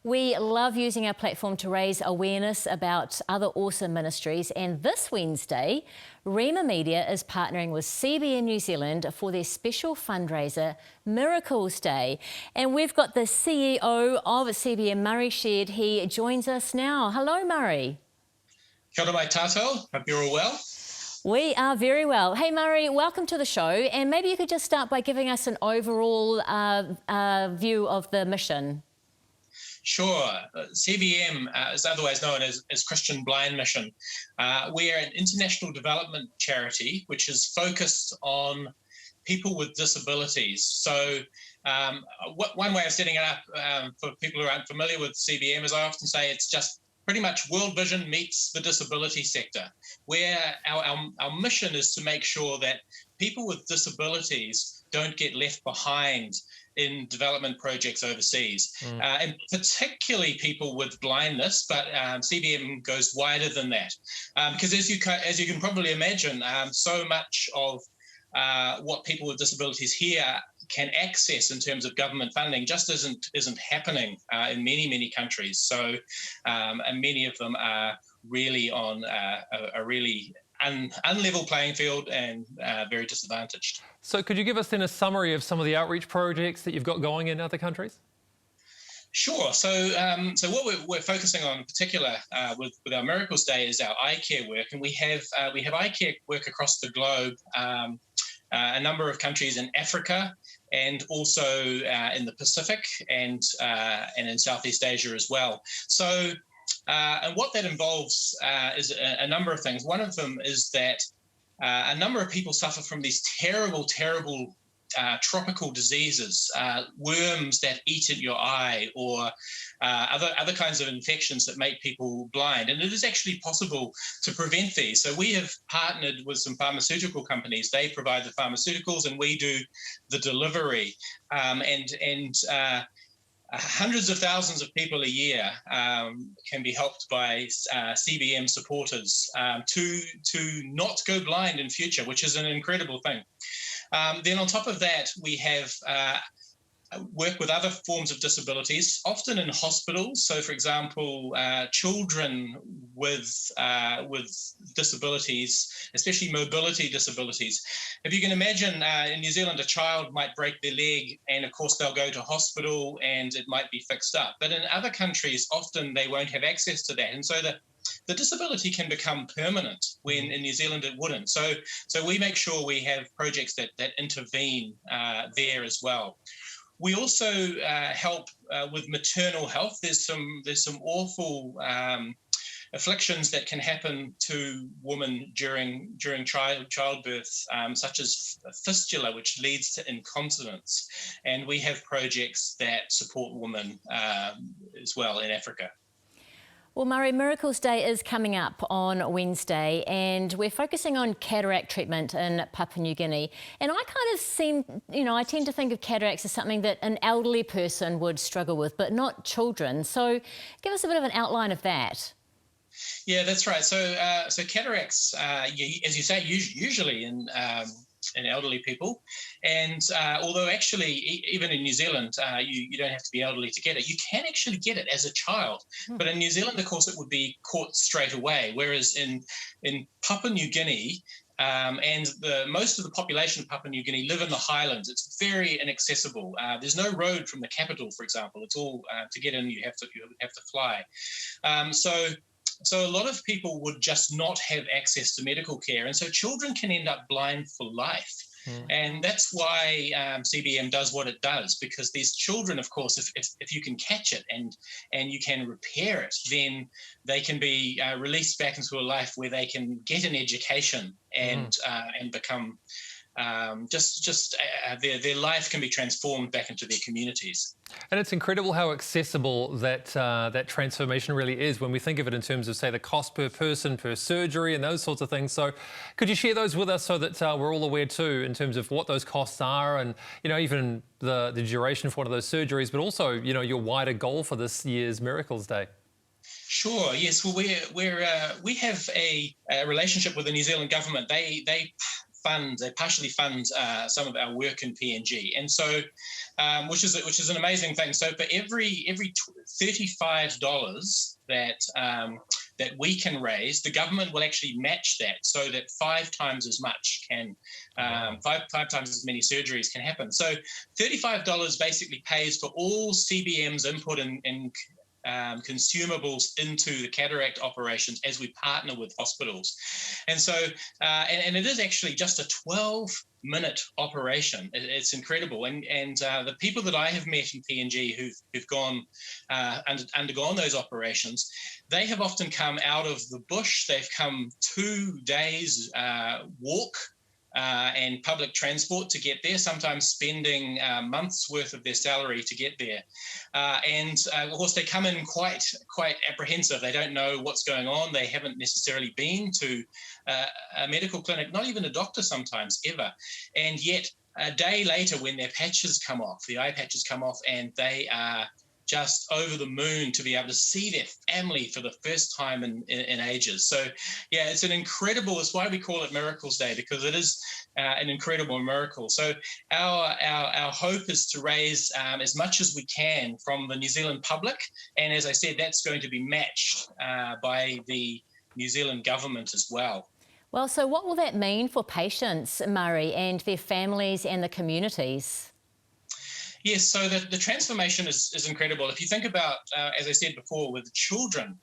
We love using our platform to raise awareness about other awesome ministries, and this Wednesday, Rema Media is partnering with CBM New Zealand for their special fundraiser, Miracles Day. And we've got the CEO of CBM, Sheard. He joins us now. Hello, Murray. Kia ora mai tātou. Hope you're all well. We are very well. Hey, Murray, welcome to the show. And maybe you could just start by giving us an overall view of the mission. Sure. CBM is otherwise known as Christian Blind Mission. We are an international development charity which is focused on people with disabilities. So one way of setting it up for people who aren't familiar with CBM is I often say it's just pretty much World Vision meets the disability sector, where our mission is to make sure that people with disabilities don't get left behind in development projects overseas, and particularly people with blindness, but CBM goes wider than that. Because as you can probably imagine, so much of what people with disabilities here can access in terms of government funding just isn't happening in many countries. So, and many of them are really on a really unlevel playing field and very disadvantaged. So could you give us then a summary of some of the outreach projects that you've got going in other countries? Sure. So what we're focusing on in particular with our Miracles Day is our eye care work, and we have eye care work across the globe, a number of countries in Africa, and also in the Pacific and in Southeast Asia as well. So, and what that involves is a number of things. One of them is that a number of people suffer from these terrible tropical diseases, worms that eat at your eye, or other kinds of infections that make people blind. And it is actually possible to prevent these. So we have partnered with some pharmaceutical companies. They provide the pharmaceuticals and we do the delivery. Hundreds of thousands of people a year can be helped by CBM supporters to not go blind in future, which is an incredible thing. Then on top of that, we have work with other forms of disabilities, often in hospitals. So, for example, children with disabilities, especially mobility disabilities. If you can imagine, in New Zealand, a child might break their leg, and of course they'll go to hospital, and it might be fixed up. But in other countries, often they won't have access to that, and so the disability can become permanent when in New Zealand it wouldn't. So we make sure we have projects that intervene there as well. We also help with maternal health. There's some awful afflictions that can happen to women during childbirth, such as fistula, which leads to incontinence. And we have projects that support women as well in Africa. Well, Murray, Miracles Day is coming up on Wednesday, and we're focusing on cataract treatment in Papua New Guinea. And I tend to think of cataracts as something that an elderly person would struggle with, but not children. So give us a bit of an outline of that. Yeah, that's right. So cataracts, as you say, usually in elderly people, and although actually even in New Zealand you don't have to be elderly to get it, you can actually get it as a child. But in New Zealand, of course, it would be caught straight away, whereas in Papua New Guinea, and most of the population of Papua New Guinea live in the highlands. It's very inaccessible. There's no road from the capital, for example. It's all to get in, you have to fly. So a lot of people would just not have access to medical care, and so children can end up blind for life. And that's why CBM does what it does, because these children, of course, if you can catch it and you can repair it, then they can be released back into a life where they can get an education and become their life can be transformed back into their communities. And it's incredible how accessible that transformation really is when we think of it in terms of, say, the cost per person, per surgery and those sorts of things. So could you share those with us so that we're all aware too in terms of what those costs are and, even the duration for one of those surgeries, but also, your wider goal for this year's Miracles Day? Sure. Yes. Well, we have a relationship with the New Zealand government. They partially fund some of our work in PNG, and so which is an amazing thing. So for every $35 that we can raise, the government will actually match that, so that 5 times as much can five times as many surgeries can happen. So $35 basically pays for all CBM's input and consumables into the cataract operations as we partner with hospitals. And so, and it is actually just a 12-minute operation. It's incredible. And the people that I have met in PNG who've gone undergone those operations, they have often come out of the bush. They've come 2 days walk and public transport to get there, sometimes spending months worth of their salary to get there. And of course, they come in quite apprehensive. They don't know what's going on. They haven't necessarily been to a medical clinic, not even a doctor sometimes, ever. And yet a day later, when their patches come off, the eye patches come off, and they are just over the moon to be able to see their family for the first time in ages. So yeah, it's why we call it Miracles Day, because it is an incredible miracle. So our hope is to raise as much as we can from the New Zealand public. And as I said, that's going to be matched by the New Zealand government as well. Well, so what will that mean for patients, Murray, and their families and the communities? Yes, so the transformation is incredible. If you think about, as I said before, with children,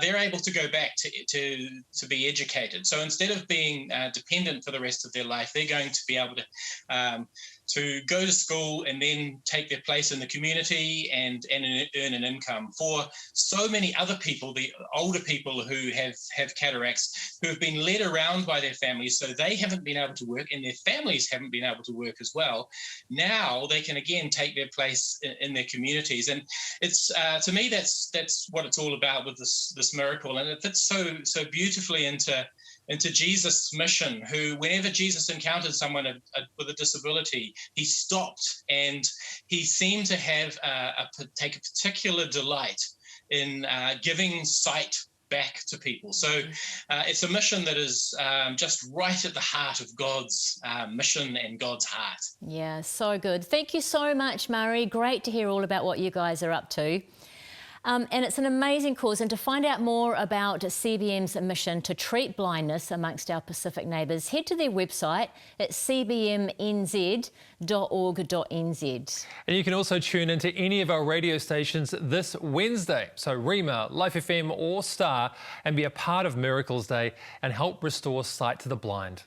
they're able to go back to be educated. So instead of being dependent for the rest of their life, they're going to be able to go to school and then take their place in the community and earn an income. For so many other people, the older people who have cataracts, who have been led around by their families, so they haven't been able to work and their families haven't been able to work as well. Now they can again take their place in their communities. And it's to me, that's what it's all about with this miracle. And it fits so beautifully into Jesus' mission, who, whenever Jesus encountered someone with a disability, he stopped, and he seemed to take a particular delight in giving sight back to people. So it's a mission that is just right at the heart of God's mission and God's heart. Yeah, so good. Thank you so much, Murray. Great to hear all about what you guys are up to. And it's an amazing cause. And to find out more about CBM's mission to treat blindness amongst our Pacific neighbours, head to their website at cbmnz.org.nz. And you can also tune into any of our radio stations this Wednesday. So Rima, Life FM or Star, and be a part of Miracles Day and help restore sight to the blind.